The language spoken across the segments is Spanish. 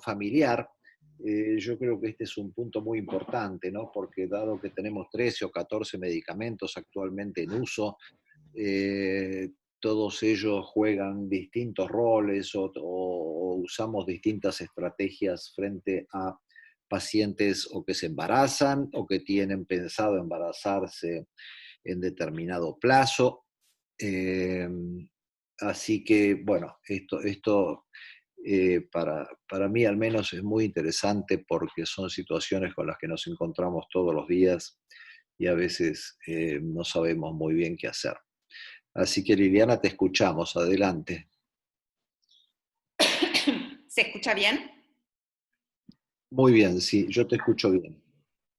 familiar, yo creo que este es un punto muy importante, ¿no? Porque dado que tenemos 13 o 14 medicamentos actualmente en uso, eh, todos ellos juegan distintos roles o usamos distintas estrategias frente a pacientes o que se embarazan o que tienen pensado embarazarse en determinado plazo. Eh, Así que, bueno, esto para mí al menos es muy interesante porque son situaciones con las que nos encontramos todos los días y a veces no sabemos muy bien qué hacer. Así que Liliana, te escuchamos, adelante. ¿Se escucha bien? Muy bien, sí, yo te escucho bien.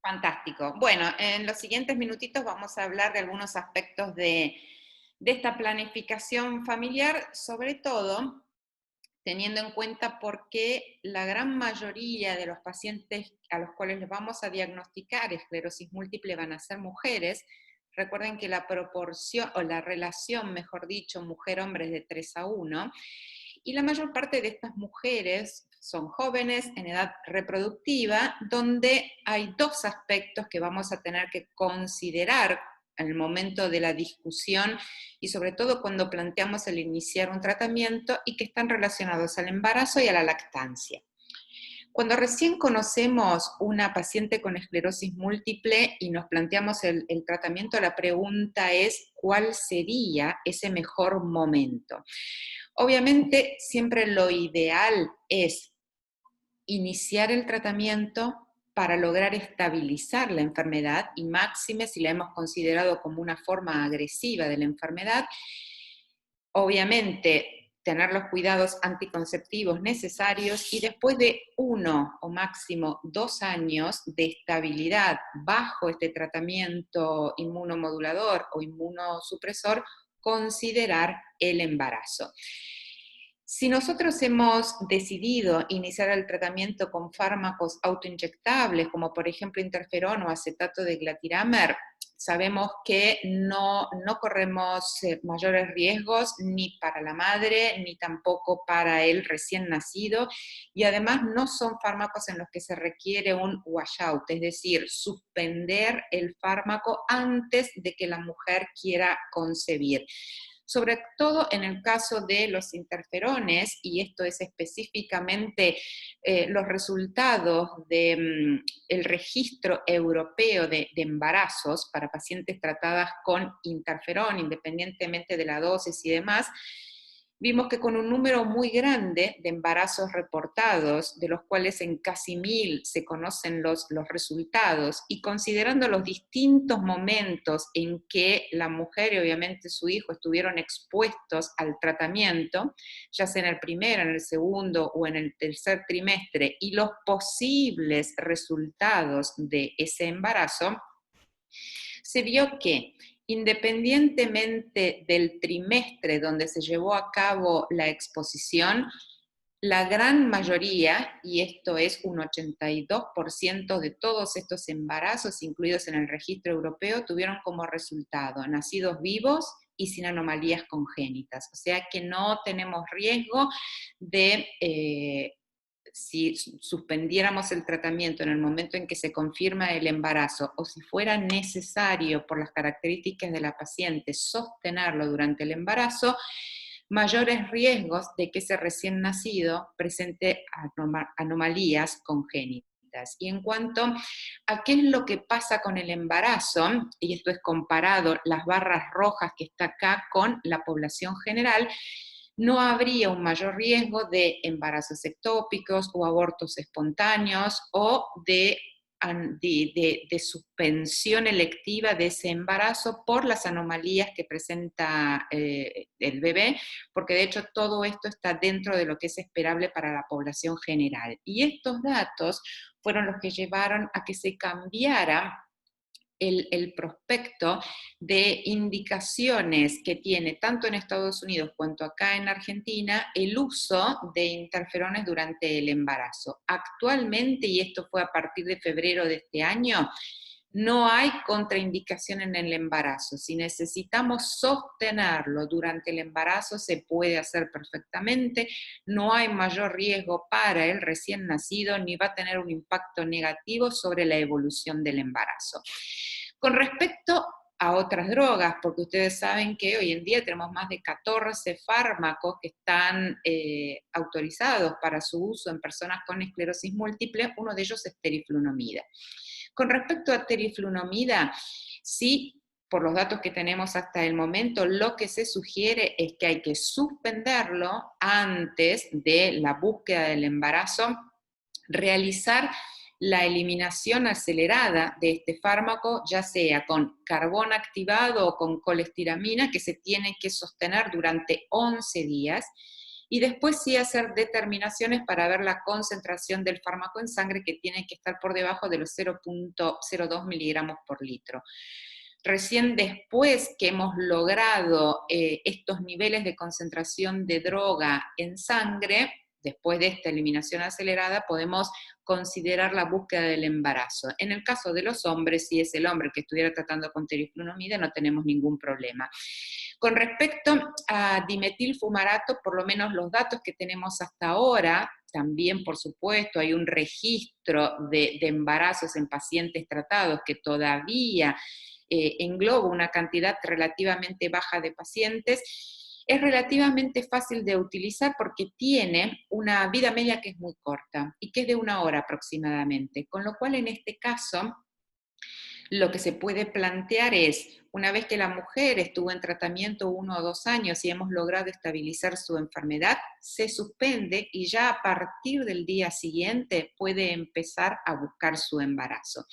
Fantástico. Bueno, en los siguientes minutitos vamos a hablar de algunos aspectos de esta planificación familiar, sobre todo teniendo en cuenta por qué la gran mayoría de los pacientes a los cuales les vamos a diagnosticar esclerosis múltiple van a ser mujeres. Recuerden que la proporción, o la relación, mejor dicho, mujer-hombre es de 3:1, y la mayor parte de estas mujeres son jóvenes en edad reproductiva, donde hay dos aspectos que vamos a tener que considerar en el momento de la discusión y sobre todo cuando planteamos el iniciar un tratamiento y que están relacionados al embarazo y a la lactancia. Cuando recién conocemos una paciente con esclerosis múltiple y nos planteamos el tratamiento, la pregunta es ¿cuál sería ese mejor momento? Obviamente siempre lo ideal es iniciar el tratamiento para lograr estabilizar la enfermedad y máxime si la hemos considerado como una forma agresiva de la enfermedad. Obviamente, tener los cuidados anticonceptivos necesarios y después de 1 o máximo 2 años de estabilidad bajo este tratamiento inmunomodulador o inmunosupresor, considerar el embarazo. Si nosotros hemos decidido iniciar el tratamiento con fármacos autoinyectables, como por ejemplo interferón o acetato de glatiramar, sabemos que no corremos mayores riesgos ni para la madre ni tampoco para el recién nacido, y además no son fármacos en los que se requiere un washout, es decir, suspender el fármaco antes de que la mujer quiera concebir. Sobre todo en el caso de los interferones, y esto es específicamente los resultados del registro europeo de embarazos para pacientes tratadas con interferón, independientemente de la dosis y demás, vimos que con un número muy grande de embarazos reportados, de los cuales en casi 1000 se conocen los resultados, y considerando los distintos momentos en que la mujer y obviamente su hijo estuvieron expuestos al tratamiento, ya sea en el primero, en el segundo o en el tercer trimestre, y los posibles resultados de ese embarazo, se vio que independientemente del trimestre donde se llevó a cabo la exposición, la gran mayoría, y esto es un 82% de todos estos embarazos incluidos en el registro europeo, tuvieron como resultado nacidos vivos y sin anomalías congénitas. O sea que no tenemos riesgo de si suspendiéramos el tratamiento en el momento en que se confirma el embarazo o si fuera necesario por las características de la paciente sostenerlo durante el embarazo, mayores riesgos de que ese recién nacido presente anomalías congénitas. Y en cuanto a qué es lo que pasa con el embarazo, y esto es comparado las barras rojas que está acá con la población general, no habría un mayor riesgo de embarazos ectópicos o abortos espontáneos o de suspensión electiva de ese embarazo por las anomalías que presenta el bebé, porque de hecho todo esto está dentro de lo que es esperable para la población general. Y estos datos fueron los que llevaron a que se cambiara el prospecto de indicaciones que tiene tanto en Estados Unidos cuanto acá en Argentina el uso de interferones durante el embarazo. Actualmente, y esto fue a partir de febrero de este año, No hay contraindicación en el embarazo. Si necesitamos sostenerlo durante el embarazo, se puede hacer perfectamente. No hay mayor riesgo para el recién nacido ni va a tener un impacto negativo sobre la evolución del embarazo. Con respecto a otras drogas, porque ustedes saben que hoy en día tenemos más de 14 fármacos que están autorizados para su uso en personas con esclerosis múltiple, uno de ellos es teriflunomida. Con respecto a teriflunomida, sí, por los datos que tenemos hasta el momento, lo que se sugiere es que hay que suspenderlo antes de la búsqueda del embarazo, realizar la eliminación acelerada de este fármaco, ya sea con carbón activado o con colestiramina, que se tiene que sostener durante 11 días, y después sí hacer determinaciones para ver la concentración del fármaco en sangre, que tiene que estar por debajo de los 0,02 miligramos por litro. Recién después que hemos logrado estos niveles de concentración de droga en sangre, después de esta eliminación acelerada, podemos considerar la búsqueda del embarazo. En el caso de los hombres, si es el hombre que estuviera tratando con teriflunomida, no tenemos ningún problema. Con respecto a dimetilfumarato, por lo menos los datos que tenemos hasta ahora, también por supuesto hay un registro de embarazos en pacientes tratados que todavía engloba una cantidad relativamente baja de pacientes. Es relativamente fácil de utilizar porque tiene una vida media que es muy corta y que es de 1 hora aproximadamente, con lo cual en este caso lo que se puede plantear es, una vez que la mujer estuvo en tratamiento 1 o 2 años y hemos logrado estabilizar su enfermedad, se suspende y ya a partir del día siguiente puede empezar a buscar su embarazo.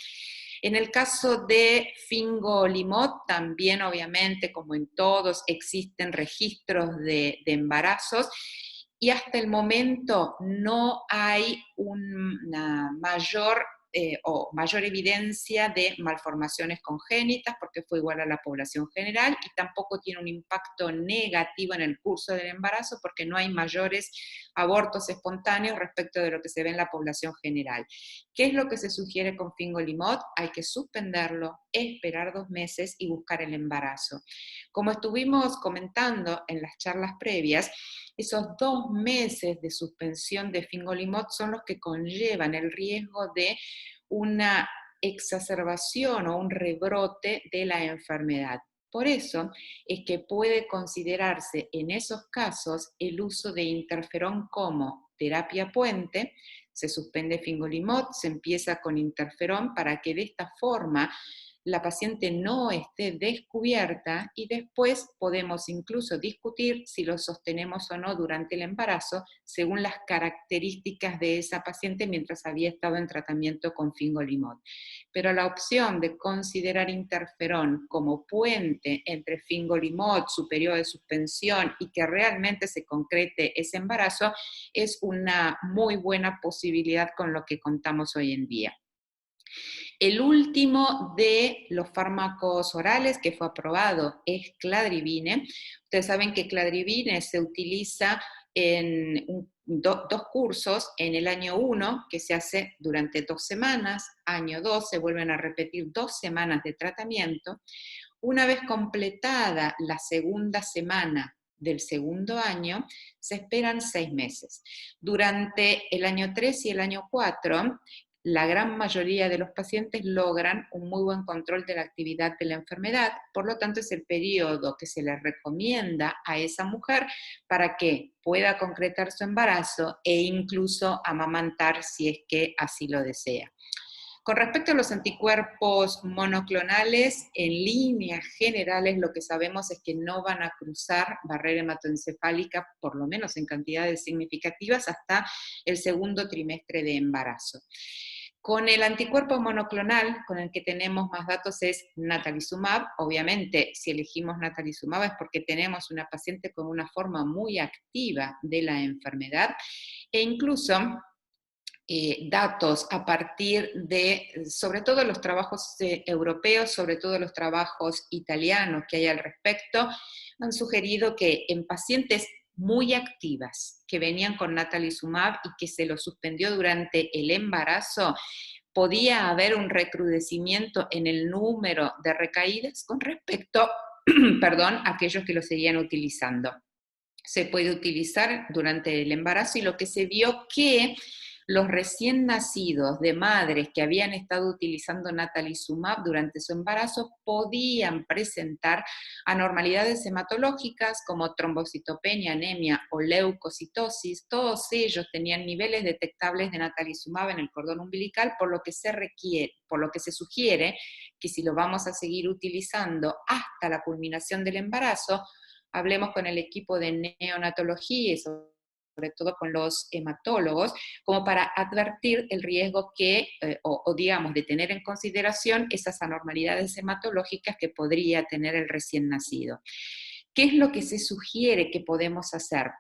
En el caso de fingolimod, también obviamente, como en todos, existen registros de embarazos, y hasta el momento no hay una mayor mayor evidencia de malformaciones congénitas, porque fue igual a la población general, y tampoco tiene un impacto negativo en el curso del embarazo, porque no hay mayores abortos espontáneos respecto de lo que se ve en la población general. ¿Qué es lo que se sugiere con fingolimod? Hay que suspenderlo, esperar 2 meses y buscar el embarazo. Como estuvimos comentando en las charlas previas, esos 2 meses de suspensión de fingolimod son los que conllevan el riesgo de una exacerbación o un rebrote de la enfermedad. Por eso es que puede considerarse en esos casos el uso de interferón como terapia puente. Se suspende fingolimod, se empieza con interferón para que de esta forma la paciente no esté descubierta, y después podemos incluso discutir si lo sostenemos o no durante el embarazo según las características de esa paciente mientras había estado en tratamiento con fingolimod. Pero la opción de considerar interferón como puente entre fingolimod, su periodo de suspensión, y que realmente se concrete ese embarazo es una muy buena posibilidad con lo que contamos hoy en día. El último de los fármacos orales que fue aprobado es cladribine. Ustedes saben que cladribine se utiliza en 2 cursos, en el año 1, que se hace durante 2 semanas, año 2 se vuelven a repetir 2 semanas de tratamiento. Una vez completada la segunda semana del segundo año, se esperan 6 meses. Durante el año 3 y el año 4, la gran mayoría de los pacientes logran un muy buen control de la actividad de la enfermedad, por lo tanto es el periodo que se le recomienda a esa mujer para que pueda concretar su embarazo e incluso amamantar si es que así lo desea. Con respecto a los anticuerpos monoclonales, en líneas generales lo que sabemos es que no van a cruzar barrera hematoencefálica, por lo menos en cantidades significativas, hasta el segundo trimestre de embarazo. Con el anticuerpo monoclonal, con el que tenemos más datos, es natalizumab. Obviamente, si elegimos natalizumab es porque tenemos una paciente con una forma muy activa de la enfermedad, e incluso datos a partir de, sobre todo los trabajos europeos, sobre todo los trabajos italianos que hay al respecto, han sugerido que en pacientes muy activas que venían con natalizumab y que se lo suspendió durante el embarazo, podía haber un recrudecimiento en el número de recaídas con respecto, perdón, a aquellos que lo seguían utilizando. Se puede utilizar durante el embarazo y lo que se vio que los recién nacidos de madres que habían estado utilizando natalizumab durante su embarazo podían presentar anormalidades hematológicas como trombocitopenia, anemia o leucocitosis. Todos ellos tenían niveles detectables de natalizumab en el cordón umbilical, por lo que se sugiere que si lo vamos a seguir utilizando hasta la culminación del embarazo, hablemos con el equipo de neonatología y sobre todo con los hematólogos, como para advertir el riesgo que, digamos, de tener en consideración esas anormalidades hematológicas que podría tener el recién nacido. ¿Qué es lo que se sugiere que podemos hacer?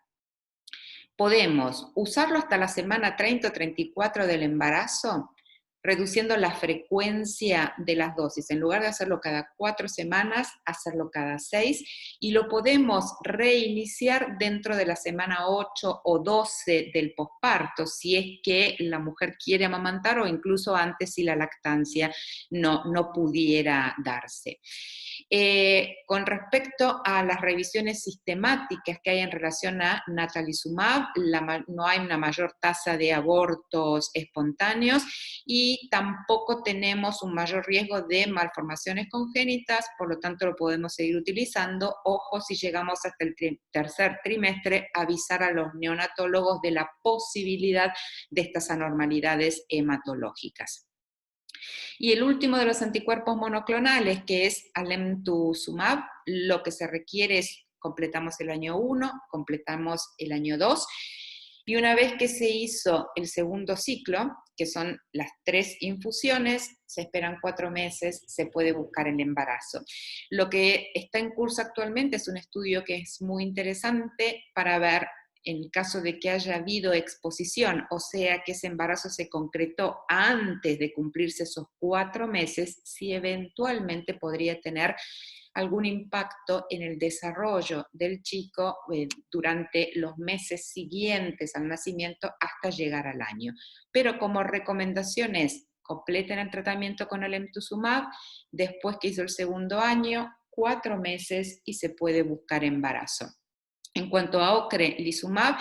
Podemos usarlo hasta la semana 30 o 34 del embarazo, reduciendo la frecuencia de las dosis. En lugar de hacerlo cada 4 semanas, hacerlo cada 6, y lo podemos reiniciar dentro de la semana 8 o 12 del posparto, si es que la mujer quiere amamantar o incluso antes si la lactancia no pudiera darse. Con respecto a las revisiones sistemáticas que hay en relación a natalizumab, no hay una mayor tasa de abortos espontáneos y tampoco tenemos un mayor riesgo de malformaciones congénitas, por lo tanto lo podemos seguir utilizando. Ojo, si llegamos hasta el tercer trimestre, avisar a los neonatólogos de la posibilidad de estas anormalidades hematológicas. Y el último de los anticuerpos monoclonales, que es alemtuzumab, lo que se requiere es completamos el año 1, completamos el año 2, y una vez que se hizo el segundo ciclo, que son las 3 infusiones, se esperan 4 meses, se puede buscar el embarazo. Lo que está en curso actualmente es un estudio que es muy interesante para ver, en caso de que haya habido exposición, o sea que ese embarazo se concretó antes de cumplirse esos 4 meses, si eventualmente podría tener algún impacto en el desarrollo del chico durante los meses siguientes al nacimiento hasta llegar al año. Pero como recomendación es, completen el tratamiento con alemtuzumab, después que hizo el segundo año, 4 meses y se puede buscar embarazo. En cuanto a ocrelizumab,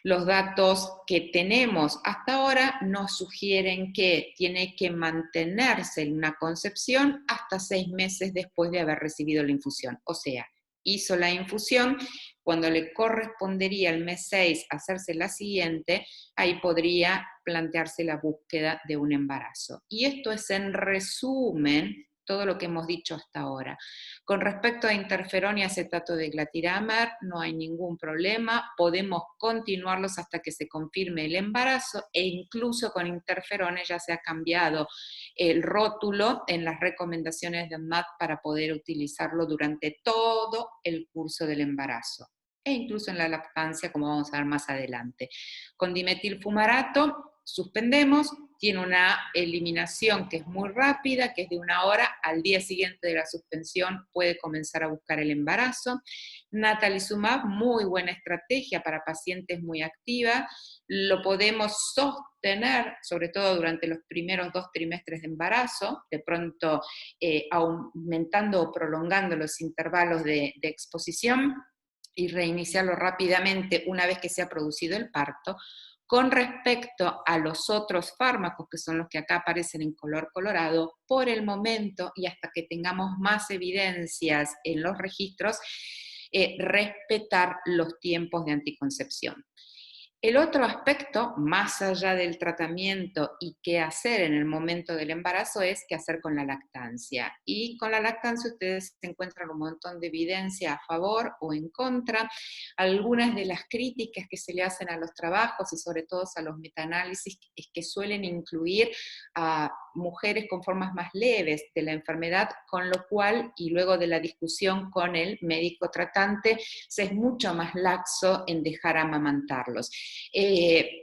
los datos que tenemos hasta ahora nos sugieren que tiene que mantenerse en una concepción hasta 6 meses después de haber recibido la infusión. O sea, hizo la infusión, cuando le correspondería el mes 6 hacerse la siguiente, ahí podría plantearse la búsqueda de un embarazo. Y esto es en resumen todo lo que hemos dicho hasta ahora. Con respecto a interferón y acetato de glatiramer, no hay ningún problema, podemos continuarlos hasta que se confirme el embarazo, e incluso con interferones ya se ha cambiado el rótulo en las recomendaciones de MAT para poder utilizarlo durante todo el curso del embarazo, e incluso en la lactancia, como vamos a ver más adelante. Con dimetilfumarato suspendemos, tiene una eliminación que es muy rápida, que es de 1 hora, al día siguiente de la suspensión puede comenzar a buscar el embarazo. Natalizumab, muy buena estrategia para pacientes muy activas, lo podemos sostener, sobre todo durante los primeros 2 trimestres de embarazo, de pronto aumentando o prolongando los intervalos de exposición, y reiniciarlo rápidamente una vez que se ha producido el parto. Con respecto a los otros fármacos, que son los que acá aparecen en color colorado, por el momento y hasta que tengamos más evidencias en los registros, respetar los tiempos de anticoncepción. El otro aspecto, más allá del tratamiento y qué hacer en el momento del embarazo, es qué hacer con la lactancia. Y con la lactancia ustedes encuentran un montón de evidencia a favor o en contra. Algunas de las críticas que se le hacen a los trabajos y sobre todo a los metaanálisis es que suelen incluir a mujeres con formas más leves de la enfermedad, con lo cual, y luego de la discusión con el médico tratante, se es mucho más laxo en dejar amamantarlos. De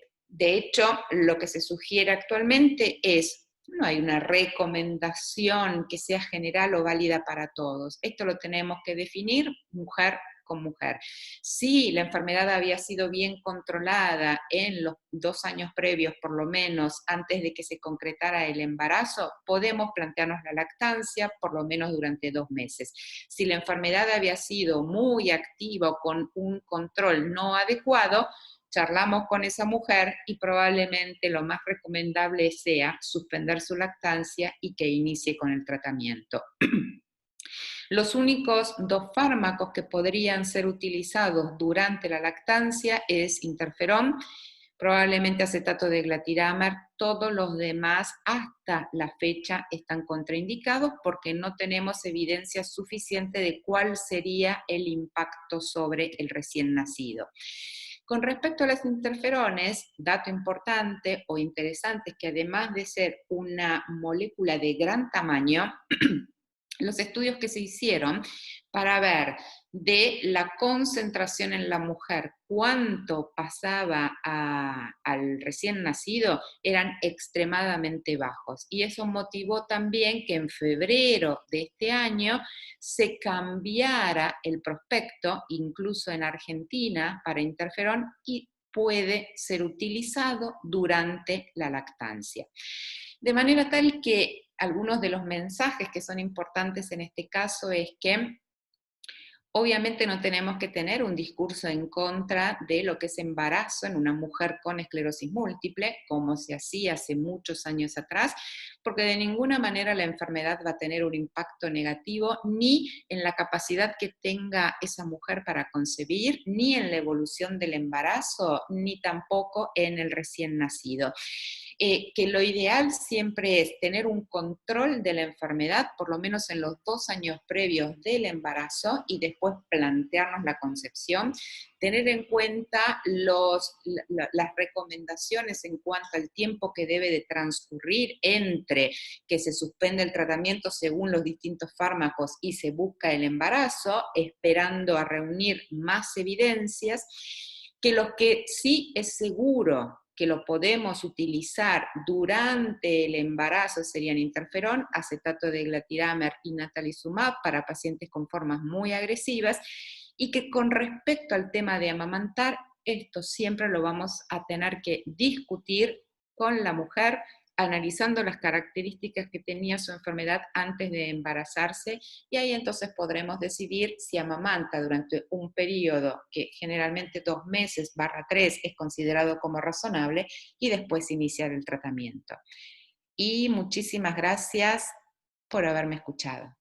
hecho, lo que se sugiere actualmente es, no hay una recomendación que sea general o válida para todos. Esto lo tenemos que definir mujer con mujer. Si la enfermedad había sido bien controlada en los 2 años previos, por lo menos antes de que se concretara el embarazo, podemos plantearnos la lactancia por lo menos durante 2 meses. Si la enfermedad había sido muy activa o con un control no adecuado, charlamos con esa mujer y probablemente lo más recomendable sea suspender su lactancia y que inicie con el tratamiento. Los únicos 2 fármacos que podrían ser utilizados durante la lactancia es interferón, probablemente acetato de glatiramer. Todos los demás hasta la fecha están contraindicados porque no tenemos evidencia suficiente de cuál sería el impacto sobre el recién nacido. Con respecto a los interferones, dato importante o interesante es que además de ser una molécula de gran tamaño, los estudios que se hicieron para ver de la concentración en la mujer, cuánto pasaba al recién nacido, eran extremadamente bajos. Y eso motivó también que en febrero de este año se cambiara el prospecto, incluso en Argentina, para interferón y puede ser utilizado durante la lactancia. De manera tal que algunos de los mensajes que son importantes en este caso es que obviamente no tenemos que tener un discurso en contra de lo que es embarazo en una mujer con esclerosis múltiple, como se hacía hace muchos años atrás, porque de ninguna manera la enfermedad va a tener un impacto negativo ni en la capacidad que tenga esa mujer para concebir, ni en la evolución del embarazo, ni tampoco en el recién nacido. Que lo ideal siempre es tener un control de la enfermedad, por lo menos en los 2 años previos del embarazo, y después plantearnos la concepción, tener en cuenta las recomendaciones en cuanto al tiempo que debe de transcurrir entre que se suspende el tratamiento según los distintos fármacos y se busca el embarazo, esperando a reunir más evidencias, que lo que sí es seguro que lo podemos utilizar durante el embarazo serían interferón, acetato de glatiramer y natalizumab para pacientes con formas muy agresivas, y que con respecto al tema de amamantar, esto siempre lo vamos a tener que discutir con la mujer, analizando las características que tenía su enfermedad antes de embarazarse, y ahí entonces podremos decidir si amamanta durante un periodo que generalmente 2 meses / 3 es considerado como razonable, y después iniciar el tratamiento. Y muchísimas gracias por haberme escuchado.